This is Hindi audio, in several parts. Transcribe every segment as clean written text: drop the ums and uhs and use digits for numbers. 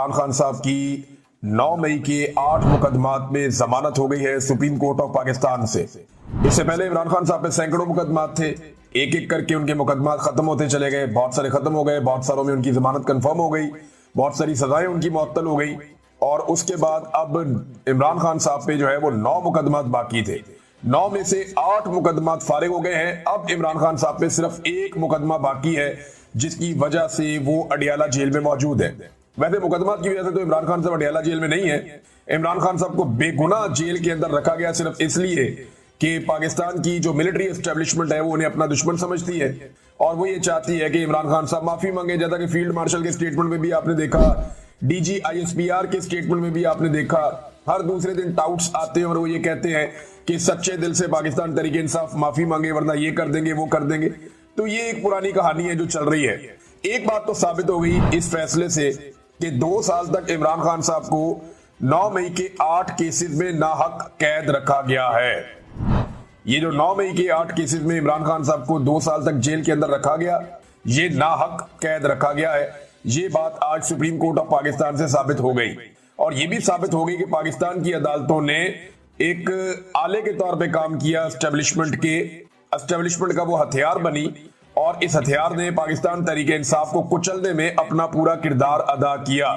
इमरान खान साहब की 9 मई के 8 मुकदमात में जमानत हो गई है सुप्रीम कोर्ट ऑफ पाकिस्तान से। इससे पहले इमरान खान साहब पे सैकड़ों मुकदमात थे, एक एक करके उनके मुकदमात खत्म होते चले गए। बहुत सारे खत्म हो गए, बहुत सारों में उनकी जमानत कंफर्म हो गई, बहुत सारी सजाएं उनकी मुअत्तल हो गई। और उसके बाद अब इमरान खान साहब पे जो है वो 9 मुकदमात बाकी थे। 9 में से 8 मुकदमात फारिग हो गए हैं। अब इमरान खान साहब पे सिर्फ एक मुकदमा बाकी है, जिसकी वजह से वो अडियाला जेल में मौजूद है। वैसे मुकदमात की वजह से तो इमरान खान साहब अडियाला जेल में नहीं है। इमरान खान साहब को बेगुनाह जेल के अंदर रखा गया सिर्फ इसलिए कि पाकिस्तान की जो मिलिट्री एस्टेब्लिशमेंट है वो उन्हें अपना दुश्मन समझती है और वो ये चाहती है कि इमरान खान साहब माफी मांगे। जैसा कि फील्ड मार्शल के स्टेटमेंट में भी आपने देखा, डीजी आईएसपीआर के स्टेटमेंट में भी आपने देखा, हर दूसरे दिन टाउट्स आते हैं और वो ये कहते हैं कि सच्चे दिल से पाकिस्तान तहरीक इंसाफ माफी मांगे, वरना ये कर देंगे वो कर देंगे। तो ये एक पुरानी कहानी है जो चल रही है। एक बात तो साबित हो गई इस फैसले से कि 2 साल तक इमरान खान साहब को 9 मई के 8 केसेस में नाहक कैद रखा गया है। ये जो 9 मई के 8 केसेस में इमरान खान साहब को 2 साल तक जेल के अंदर रखा गया, ये नाहक कैद रखा गया है। ये बात आज सुप्रीम कोर्ट ऑफ पाकिस्तान से साबित हो गई और ये भी साबित हो गई कि पाकिस्तान की अदालतों ने एक आले के तौर पे काम किया। एस्टेब्लिशमेंट का वो हथियार बनी और इस हथियार ने पाकिस्तान तहरीक इंसाफ को कुचलने में अपना पूरा किरदार अदा किया।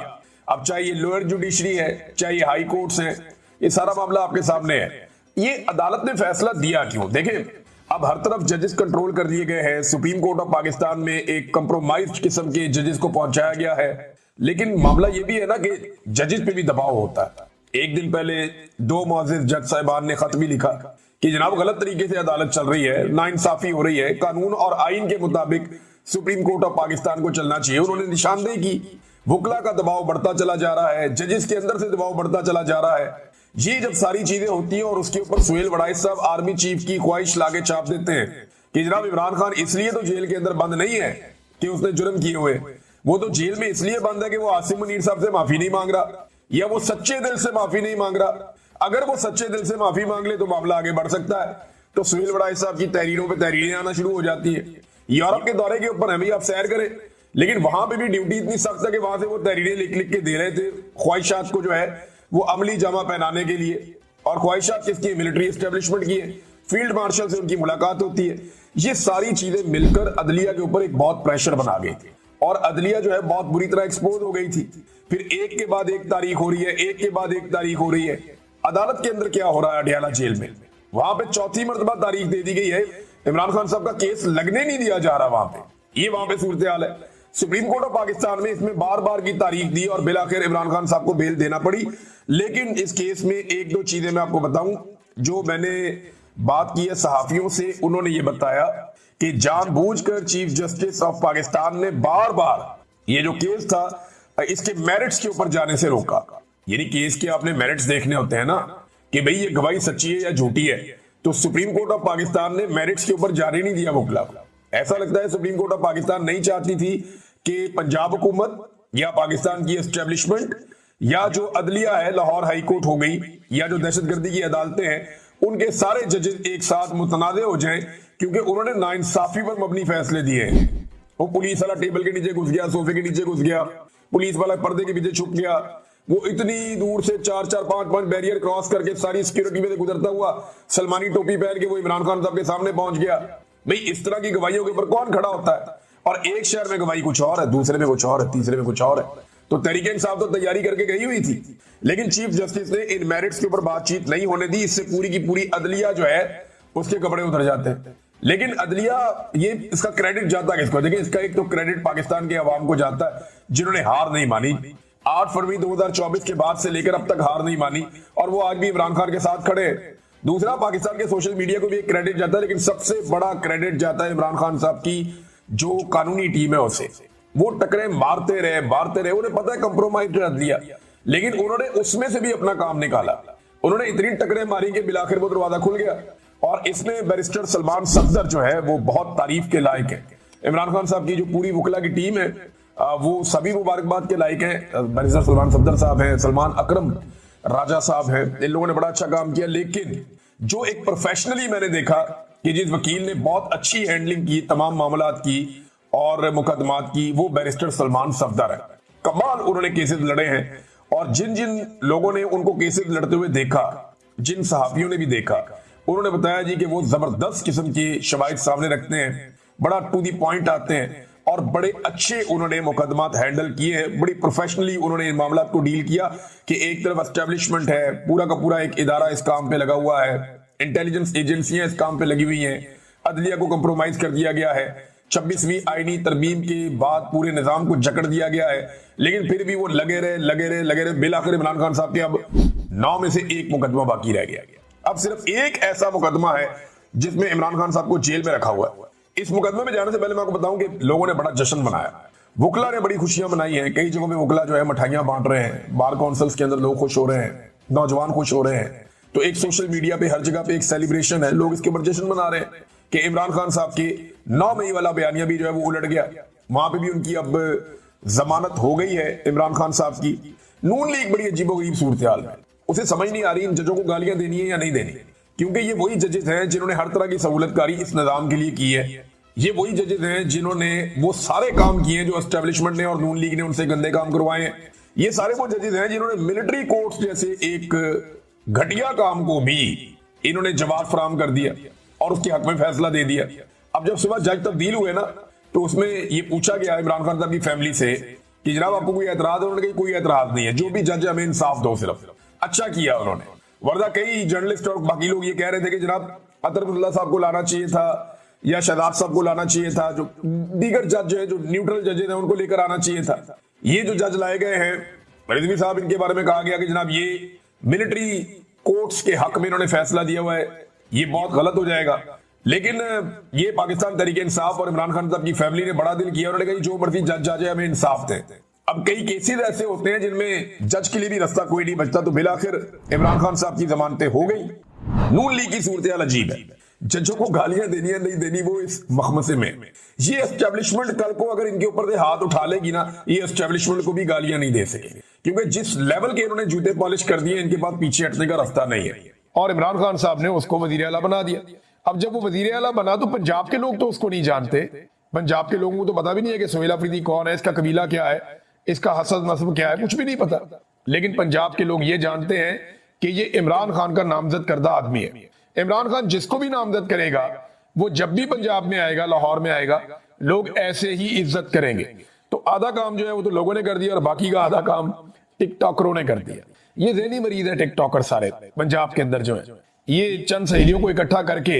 अब चाहे ये लोअर जुडिशरी है, चाहे ये हाई कोर्ट्स हैं, ये सारा मामला आपके सामने है। ये अदालत ने फैसला दिया क्यों? देखें, अब हर तरफ जजेस कंट्रोल कर दिए गए हैं। सुप्रीम कोर्ट ऑफ पाकिस्तान में एक कंप्रोमाइज्ड किस्म के जजेस को पहुंचाया गया है। लेकिन मामला ये भी है ना कि जजेस पे भी दबाव होता है। एक दिन पहले 2 मुअज़्ज़िज़ जज साहिबान ने खत भी लिखा कि जनाब गलत तरीके से अदालत चल रही है, नाइंसाफी हो रही है, कानून और आइन के मुताबिक सुप्रीम कोर्ट ऑफ पाकिस्तान को चलना चाहिए। उन्होंने निशानदेही की, वुकला का दबाव बढ़ता चला जा रहा है, जजेस के अंदर से दबाव बढ़ता चला जा रहा है। ये जब सारी चीजें होती हैं और उसके ऊपर सुहेल वड़ाइच साहब आर्मी चीफ की ख्वाहिश लाके छाप देते हैं कि जनाब इमरान खान इसलिए तो जेल के अंदर बंद नहीं है कि उसने जुर्म किए हुए, वो तो जेल में इसलिए बंद है कि वो आसिम मुनीर साहब से माफी नहीं मांग रहा या वो सच्चे दिल से माफी नहीं मांग रहा। अगर वो सच्चे दिल से माफी मांग ले तो मामला आगे बढ़ सकता है। तो सुहेल वड़ाइच साहब की तहरीरों पे तहरीरें आना शुरू हो जाती है। यूरोप के दौरे के ऊपर है भाई, आप सैर करें, लेकिन वहां पे भी ड्यूटी इतनी सख्त है कि वहां से वो तहरीरें लिख लिख के दे रहे थे ख्वाहिशात को जो है वो अमली जामा पहनाने के लिए। और ख्वाहिशात किसकी है? मिलिट्री एस्टेब्लिशमेंट की है। फील्ड मार्शल से उनकी मुलाकात होती है। ये सारी चीजें मिलकर अदलिया के ऊपर एक बहुत प्रेशर बना गई थी और अदलिया जो है बहुत बुरी तरह एक्सपोज हो गई थी। फिर एक के बाद एक तारीख हो रही है, एक के बाद एक तारीख हो रही है। अदालत के अंदर क्या हो रहा है अडियाला जेल में? वहां पे 4थी मर्तबा तारीख दे दी गई है। इमरान खान साहब का केस लगने नहीं दिया जा रहा वहां पे। ये वहां पे सूरत हाल है। सुप्रीम कोर्ट ऑफ पाकिस्तान में इसमें बार बार की तारीख दी और बिलाखिर इमरान खान साहब को बेल देना पड़ी। लेकिन इस केस में 1-2 चीजें मैं आपको बताऊं जो मैंने बात की है सहाफियों से। उन्होंने ये बताया कि जानबूझकर चीफ जस्टिस ऑफ पाकिस्तान ने बार बार ये जो केस था इसके मेरिट्स के ऊपर जाने से रोका। यानी केस के आपने मेरिट्स देखने होते हैं ना कि भाई ये गवाही सच्ची है या झूठी है। तो सुप्रीम कोर्ट ऑफ पाकिस्तान ने मेरिट्स के ऊपर जाने नहीं दिया वकला। ऐसा लगता है सुप्रीम कोर्ट ऑफ पाकिस्तान नहीं चाहती थी कि पंजाब हुकूमत या पाकिस्तान की एस्टेब्लिशमेंट या जो अदलिया है, लाहौर हाई कोर्ट हो गई, या जो दहशतगर्दी की अदालतें हैं, उनके सारे जजेस एक साथ मुतनाज़े हो जाएं, क्योंकि उन्होंने नाइंसाफी पर मबनी फैसले दिए हैं। वो पुलिस वाला टेबल के नीचे घुस गया, सोफे के नीचे घुस गया, पुलिस वाला पर्दे के पीछे छुप गया, वो इतनी दूर से 4-4, 5-5 बैरियर क्रॉस करके सारी सिक्योरिटी में से गुजरता हुआ सलमानी टोपी पहन के वो इमरान खान साहब के सामने पहुंच गया। भाई इस तरह की गवाहियों के ऊपर कौन खड़ा होता है? और एक शहर में गवाही कुछ और है, दूसरे में कुछ और है, तीसरे में कुछ और है। तो तहरीक इंसाफ तो तैयारी करके गई हुई थी, लेकिन चीफ जस्टिस ने इन मेरिट्स के ऊपर बातचीत नहीं होने दी। इससे पूरी की पूरी अदलिया जो है उसके कपड़े उतर जाते हैं। लेकिन अदलिया, ये इसका क्रेडिट जाता है किसको? देखिए, इसका एक तो क्रेडिट पाकिस्तान के अवाम को जाता है जिन्होंने हार नहीं मानी। 8 फरवरी 2024 के बाद से लेकर अब तक हार नहीं मानी और वो आज भी इमरान खान के साथ खड़े। दूसरा, पाकिस्तान के सोशल मीडिया को भी एक क्रेडिट जाता है, लेकिन सबसे बड़ा क्रेडिट जाता है इमरान खान साहब की जो कानूनी टीम है उसे। वो टकरे मारते रहे, उन्हें पता है कंप्रोमाइज कर दिया, लेकिन उन्होंने उसमें से भी अपना काम निकाला। उन्होंने इतनी टकरे मारी कि बिलाखिर वो दरवाजा खुल गया। और इसमें बैरिस्टर सलमान सफदर जो है वो बहुत तारीफ के लायक है। इमरान खान साहब की जो पूरी वकला की टीम है वो सभी मुबारकबाद के लायक है। बैरिस्टर सलमान सफदर साहब हैं, सलमान अकरम राजा साहब हैं, इन लोगों ने बड़ा अच्छा काम किया। लेकिन जो एक प्रोफेशनली मैंने देखा कि जिस वकील ने बहुत अच्छी हैंडलिंग की तमाम मामलात की और मुकदमात की, वो बैरिस्टर सलमान सफदर है। कमाल उन्होंने केसेस लड़े हैं। और जिन जिन लोगों ने उनको केसेस लड़ते हुए देखा, जिन सहाफियों ने भी देखा, उन्होंने बताया जी कि वो जबरदस्त किस्म की शवाहिद सामने रखते हैं, बड़ा टू दी पॉइंट आते हैं और बड़े अच्छे उन्होंने मुकदमात हैंडल किए हैं। बड़ी प्रोफेशनली उन्होंने इन मामलों को डील किया कि एक तरफ एस्टेब्लिशमेंट है, पूरा का पूरा एक इदारा इस काम पे लगा हुआ है, इंटेलिजेंस एजेंसियां इस काम पे लगी हुई हैं, अदलिया को कंप्रोमाइज कर दिया गया है, 26वीं आईनी तरमीम के बाद पूरे निजाम को जकड़ दिया गया है, लेकिन फिर भी वो लगे रहे। बिलाखिर इमरान खान साहब के अब 9 में से 1 मुकदमा बाकी रह गया। अब सिर्फ एक ऐसा मुकदमा है जिसमें इमरान खान साहब को जेल में रखा हुआ है। इस मुकदमे में जाने से पहले मैं आपको बताऊं कि लोगों ने बड़ा जश्न मनाया, वकला ने बड़ी खुशियां मनाई हैं। कई जगहों में वकला जो है मिठाइयां बांट रहे हैं, बार काउंसिल्स के अंदर लोग खुश हो रहे हैं, नौजवान खुश हो रहे हैं। तो एक सोशल मीडिया पे हर जगह पे एक सेलिब्रेशन है, लोग इसके ऊपर जश्न मना रहे हैं कि इमरान खान साहब की 9 मई वाला बयानिया भी जो है वो उलट गया। वहां पे भी उनकी अब जमानत हो गई है इमरान खान साहब की। नून लीग बड़ी अजीबोगरीब सूरत हाल में, उसे समझ नहीं आ रही इन जजों को गालियां देनी है या नहीं देनी, क्योंकि ये वही जजेस हैं जिन्होंने हर तरह की सहूलतकारी इस निजाम के लिए की है। ये वही जजेस हैं जिन्होंने वो सारे काम किए जो एस्टेब्लिशमेंट ने और नून लीग ने उनसे गंदे काम करवाए हैं। ये सारे वो जजेस हैं जिन्होंने मिलिट्री कोर्ट्स जैसे एक घटिया काम को भी इन्होंने जवाब फराहम कर दिया और उसके हक में फैसला दे दिया। अब जब सुबह जज तब्दील हुए ना, तो उसमें ये पूछा गया इमरान खान साहब की फैमिली से कि जनाब आपको कोई एतराज है? उन्होंने कहा कोई एतराज नहीं है, जो भी जज हमें इंसाफ दो। सिर्फ अच्छा किया उन्होंने, वरना कई जर्नलिस्ट और बाकी लोग ये कह रहे थे कि जनाब अतरफुल्ला साहब को लाना चाहिए था या शहजाद साहब को लाना चाहिए था, जो दीगर जज है, जो न्यूट्रल जजेस हैं, उनको लेकर आना चाहिए था। ये जो जज लाए गए हैं रिजवी साहब, इनके बारे में कहा गया कि जनाब ये मिलिट्री कोर्ट्स के हक में इन्होंने फैसला दिया हुआ है, ये बहुत गलत हो जाएगा। लेकिन ये पाकिस्तान तहरीक इंसाफ और इमरान खान साहब की फैमिली ने बड़ा दिल किया, उन्होंने कहा जो मर्जी जज आ जाए हमें इंसाफ दें। अब कई केसेस ऐसे होते हैं जिनमें जज के लिए भी रास्ता कोई नहीं बचता, तो बिलाखिर इमरान खान साहब की जमानतें हो गई। नून लीग की सूरत हाल अजीब है, जजों को गालियां देनी है नहीं देनी वो इस मखमसे में। ये एस्टेब्लिशमेंट कल को अगर इनके ऊपर से हाथ उठा लेगी ना, ये एस्टेब्लिशमेंट को भी गालियां नहीं दे सकेंगे, क्योंकि जिस लेवल के इन्होंने जूते पॉलिश कर दिए, इनके बाद पीछे हटने का रास्ता नहीं है। और इमरान खान साहब ने उसको वजीर आला बना दिया। अब जब वो वजीर आला बना तो पंजाब के लोग तो उसको नहीं जानते, पंजाब के लोगों को तो पता भी नहीं है कि सुहेल अफरीदी कौन है, इसका कबीला क्या है, इसका हसद नस्ब क्या है, कुछ भी नहीं पता। लेकिन पंजाब के लोग ये जानते हैं कि ये इमरान खान का नामजद करदा आदमी है। इमरान खान जिसको भी नामजद करेगा, वो जब भी पंजाब में आएगा, लाहौर में आएगा, लोग ऐसे ही इज्जत करेंगे। तो आधा काम जो है वो तो लोगों ने कर दिया और बाकी का आधा काम टिकटॉकरों ने कर दिया। ये ज़हनी मरीज है टिकटॉकर सारे पंजाब के अंदर जो है। ये चंद सहेलियों को इकट्ठा करके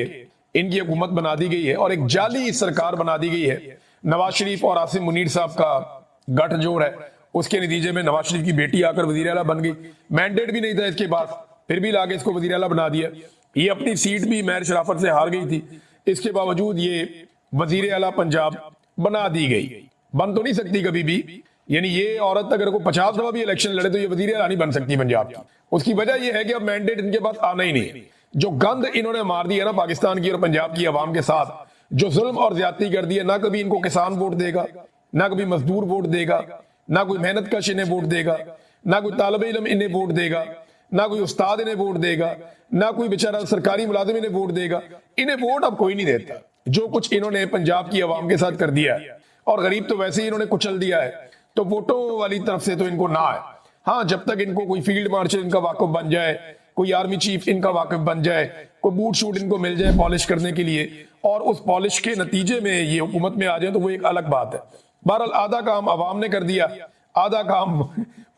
इनकी हुकूमत बना दी गई है और एक जाली सरकार बना दी गई है। नवाज शरीफ और आसिम मुनीर साहब का गठजोड़ है, उसके नतीजे में नवाज शरीफ की बेटी आकर वजीर आला बन गई। मैंडेट भी नहीं था इसके पास, फिर भी लाके इसको वजीर आला बना दिया। ये अपनी सीट भी महर शराफत से हार गई थी, इसके बावजूद ये वजीर आला पंजाब बना दी गई। बन तो नहीं सकती कभी भी, यानी ये औरत अगर को 50 दफा भी इलेक्शन लड़े तो ये वजीर आला नहीं बन सकती पंजाब की। उसकी वजह यह है कि अब मैंडेट इनके पास आना ही नहीं है। जो गंद इन्होंने मार दी है ना पाकिस्तान की और पंजाब की आवाम के साथ, जो जुल्म और ज्यादती कर दी है, ना कभी इनको किसान वोट देगा, ना कभी मजदूर वोट देगा, ना कोई मेहनत कश इन्हें वोट देगा, ना कोई तालिब इल्म इन्हें वोट देगा, ना कोई उस्ताद इन्हें वोट देगा, ना कोई बेचारा सरकारी मुलाजिम इन्हें वोट देगा। इन्हें वोट अब कोई नहीं देता। जो कुछ इन्होंने पंजाब की आवाम के साथ कर दिया है, और गरीब तो वैसे ही इन्होंने कुचल दिया है, तो वोटों वाली तरफ से तो इनको ना है। हाँ, जब तक इनको कोई फील्ड मार्शल इनका वाकफ बन जाए, कोई आर्मी चीफ इनका वाकफ बन जाए, कोई बूट शूट इनको मिल जाए पॉलिश करने के लिए, और उस पॉलिश के नतीजे में ये हुकूमत में आ जाए, तो वो एक अलग बात है। बहरहाल आधा काम अवाम ने कर दिया, आधा काम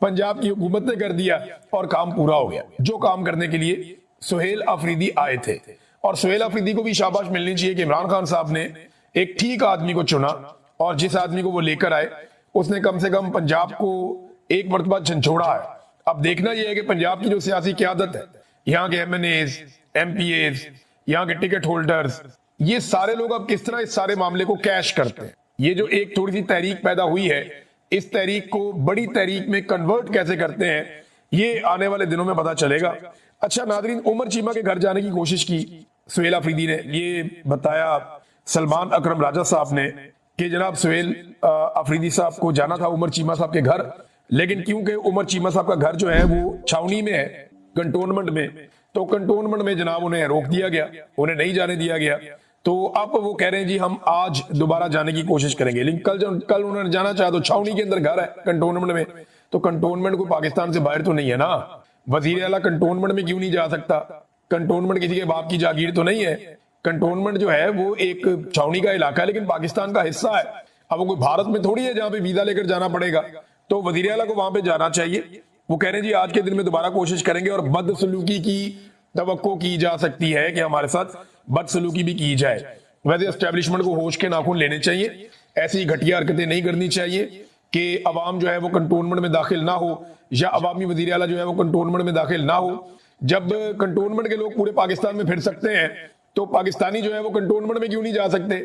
पंजाब की हुकूमत ने कर दिया और काम पूरा हो गया। जो काम करने के लिए सुहेल अफरीदी आए थे, और सुहेल अफरीदी को भी शाबाश मिलनी चाहिए कि इमरान खान साहब ने एक ठीक आदमी को चुना, और जिस आदमी को वो लेकर आए उसने कम से कम पंजाब को एक मरतबा झंझोड़ा है। अब देखना यह है कि पंजाब की जो सियासी क़यादत है, यहाँ के MNAs, MPAs, यहाँ के टिकट होल्डर्स, ये सारे लोग अब किस तरह इस सारे मामले को कैश करते हैं। ये जो एक थोड़ी सी तहरीक पैदा हुई है, इस तहरीक को बड़ी तहरीक में कन्वर्ट कैसे करते हैं, ये आने वाले दिनों में पता चलेगा। अच्छा नादरीन, उमर चीमा के घर जाने की कोशिश की सुहेल अफरीदी ने। ये बताया सलमान अकरम राजा साहब ने कि जनाब सुहेल अफरीदी साहब को जाना था उमर चीमा साहब के घर, लेकिन क्योंकि उमर चीमा साहब का घर जो है वो छावनी में है, कंटोनमेंट में, तो कंटोनमेंट में जनाब उन्हें रोक दिया गया, उन्हें नहीं जाने दिया गया। तो अब वो कह रहे हैं जी हम आज दोबारा जाने की कोशिश करेंगे, लेकिन कल उन्होंने जाना चाहा तो छावनी के अंदर घर है कंटोनमेंट में, तो कंटोनमेंट को पाकिस्तान से बाहर तो नहीं है ना। वजीर आला कंटोनमेंट में क्यों नहीं जा सकता? कंटोनमेंट किसी के बाप की जागीर तो नहीं है। कंटोनमेंट जो है वो एक छावनी का इलाका है, लेकिन पाकिस्तान का हिस्सा है। अब वो कोई भारत में थोड़ी है जहां पे वीजा लेकर जाना पड़ेगा, तो वजीर आला को वहां पे जाना चाहिए। वो कह रहे हैं जी आज के दिन में दोबारा कोशिश करेंगे और बदसलूकी की तवक्को की जा सकती है कि हमारे साथ बदसलूकी भी की जाए। वैसे एस्टेब्लिशमेंट को होश के नाखून लेने चाहिए, ऐसी घटिया हरकतें नहीं करनी चाहिए कि अवाम जो है वो कंटोनमेंट में दाखिल ना हो या अवामी वजीर आला जो है वो कंटोनमेंट में दाखिल ना हो। जब कंटोनमेंट के लोग पूरे पाकिस्तान में फिर सकते हैं तो पाकिस्तानी जो है वो कंटोनमेंट में क्यों नहीं जा सकते?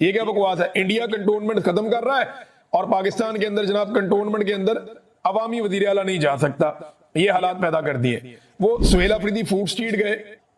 ये क्या बकवास है? इंडिया कंटोनमेंट खत्म कर रहा है और पाकिस्तान के अंदर जनाब कंटोनमेंट के अंदर अवामी वजीर आला नहीं जा सकता। ये हालात पैदा कर दिए। वो सुहेल अफरीदी फूड स्ट्रीट गए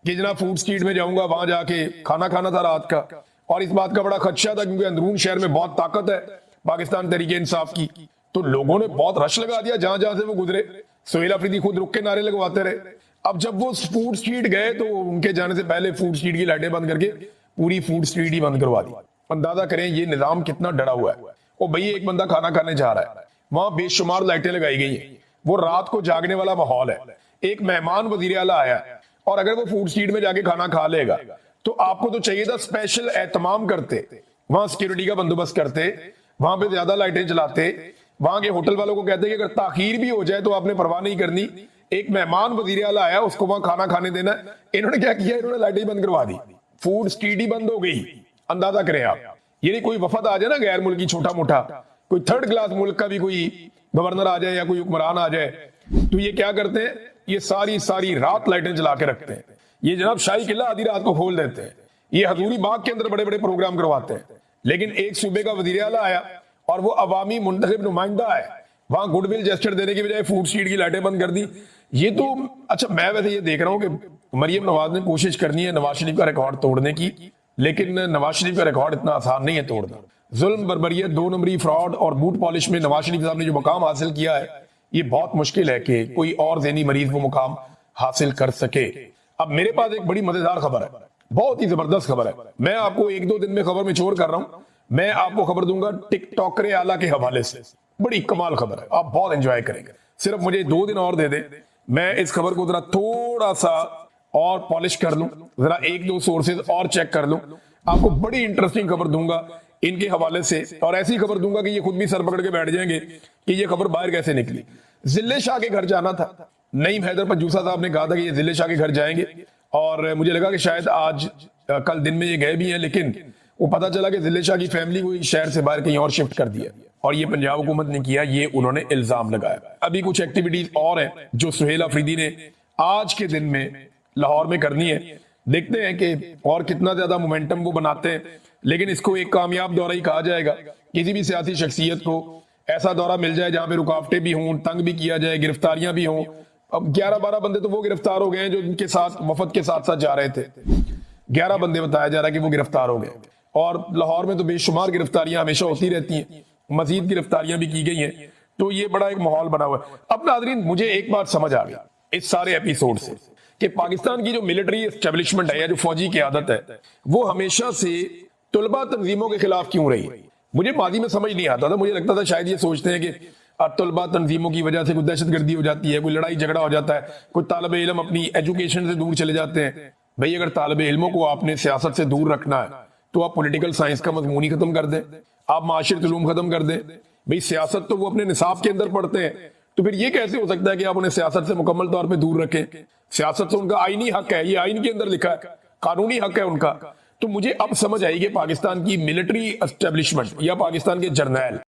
कि जनाब फूड स्ट्रीट में जाऊंगा, वहां जाके खाना खाना था रात का, और इस बात का बड़ा खदशा था क्योंकि अंदरून शहर में बहुत ताकत है पाकिस्तान तहरीक इंसाफ की, तो लोगों ने बहुत रश लगा दिया जहां जहां से वो गुजरे। सुहेल अफरीदी खुद रुक के नारे लगवाते रहे। अब जब वो फूड स्ट्रीट गए तो उनके जाने से पहले फूड स्ट्रीट की लाइटें बंद करके पूरी फूड स्ट्रीट ही बंद करवा दी। अंदाजा करें ये निजाम कितना डरा हुआ है। वो भैया एक बंदा खाना खाने जा रहा है, वहां बेशुमार लाइटें लगाई गई हैं, वो रात को जागने वाला माहौल है। एक मेहमान वजीर आला आया और अगर वो फूड स्ट्रीट में जाके खाना खा लेगा तो आपको तो चाहिए था स्पेशल एहतमाम करते, वहां सिक्योरिटी का बंदोबस्त करते, वहां पे ज्यादा लाइटें चलाते, वहां के होटल वालों को कहते कि अगर ताखीर भी हो जाए तो आपने परवाह नहीं करनी। एक मेहमान वजीर आला आया, उसको वहां खाना खाने देना। इन्होंने क्या किया? इन्होंने लाइटें बंद करवा दी, फूड स्ट्रीट ही बंद हो गई। अंदाजा करें आप, ये कोई वफद आ जाए ना गैर मुल्की, छोटा मोटा कोई थर्ड क्लास मुल्क का भी कोई गवर्नर आ जाए या कोई हुक्मरान आ जाए, तो ये क्या करते हैं? ये सारी रात लाइटें जला के रखते हैं। ये जनाब शाही किला आधी रात को खोल देते हैं। ये हजूरी बाग के अंदर बड़े बड़े प्रोग्राम करवाते हैं। लेकिन एक सूबे का वजीर आला आया और वो अवामी मुंतखब नुमाइंदा है, वहां गुडविल जेस्चर देने की बजाय फूड स्ट्रीट की लाइटें बंद कर दी। ये तो अच्छा, मैं वैसे ये देख रहा हूं कि मरियम नवाज ने कोशिश करनी है नवाज शरीफ का रिकॉर्ड तोड़ने की, लेकिन नवाज शरीफ का रिकॉर्ड इतना आसान नहीं है तोड़ना। जुल्म, बर्बरियत, 2 नंबरी, फ्रॉड और बूट पॉलिश में नवाज शरीफ साहब ने जो मुकाम हासिल किया है, ये बहुत मुश्किल है कि कोई और ज़हनी मरीज वो मुकाम हासिल कर सके। अब मेरे पास एक बड़ी मजेदार खबर है, बहुत ही जबरदस्त खबर है। मैं आपको 1-2 दिन में खबर में छोड़ कर रहा हूं। मैं आपको खबर दूंगा टिकटॉकर आला के हवाले से। बड़ी कमाल खबर है, आप बहुत एंजॉय करेंगे। सिर्फ मुझे 2 दिन और दे दे, मैं इस खबर को जरा थोड़ा सा और पॉलिश कर लूं, जरा 1-2 सोर्सेज और चेक कर लूं। आपको बड़ी इंटरेस्टिंग खबर दूंगा इनके हवाले से, और ऐसी खबर दूंगा कि ये खुद भी सर पकड़ के बैठ जाएंगे कि ये खबर बाहर कैसे निकली। जिले शाह के घर जाना था, नईम हैदर पंजूसा साहब ने कहा था कि ये जिले शाह के घर जाएंगे, और मुझे लगा कि शायद आज कल दिन में ये गए भी हैं, लेकिन वो पता चला कि जिले शाह की फैमिली को शहर से बाहर कहीं और शिफ्ट कर दिया, और ये पंजाब हुकूमत ने किया, ये उन्होंने इल्जाम लगाया। अभी कुछ एक्टिविटीज और हैं जो सुहेल अफरीदी ने आज के दिन में लाहौर में करनी है। देखते हैं कि और कितना ज्यादा मोमेंटम वो बनाते हैं, लेकिन इसको एक कामयाब दौरा ही कहा जाएगा। किसी भी सियासी शख्सियत को ऐसा दौरा मिल जाए जहां पे रुकावटें भी हों, तंग भी किया जाए, गिरफ्तारियां भी हों। अब 11-12 बंदे तो वो गिरफ्तार हो गए हैं जो उनके साथ वफद के साथ साथ जा रहे थे। 11 बंदे बताया जा रहा है कि वो गिरफ्तार हो गए, और लाहौर में तो बेशुमार गिरफ्तारियां हमेशा होती रहती हैं, मजीद गिरफ्तारियां भी की गई हैं। तो ये बड़ा एक माहौल बना हुआ है। अब नाज़रीन, मुझे एक बात समझ आ गई इस सारे एपिसोड से कि पाकिस्तान की जो मिलिट्री एस्टेब्लिशमेंट है या जो फौजी क़यादत है, वो हमेशा से तुलबा तंजीमों के खिलाफ क्यों रही। मुझे मादी में समझ नहीं आता था, मुझे लगता था शायद ये सोचते हैं कि तुलबा तंजीमों की वजह से कोई दहशतगर्दी हो जाती है, कोई लड़ाई झगड़ा हो जाता है, कोई तालिब इल्म अपनी एजुकेशन से दूर चले जाते हैं। भाई अगर तालिब इल्मों को आपने सियासत से दूर रखना है तो आप पॉलिटिकल साइंस का मजमून ही खत्म कर दें, आप माशरत उलूम खत्म कर दें। भाई सियासत तो वो अपने निसाब के अंदर पढ़ते हैं, तो फिर ये कैसे हो सकता है कि आप उन्हें सियासत से मुकम्मल तौर पर दूर रखें? सियासत तो उनका आईनी हक है, ये आइन के अंदर लिखा है, कानूनी हक है उनका। तो मुझे अब समझ आई कि पाकिस्तान की मिलिट्री एस्टेब्लिशमेंट या पाकिस्तान के जर्नैल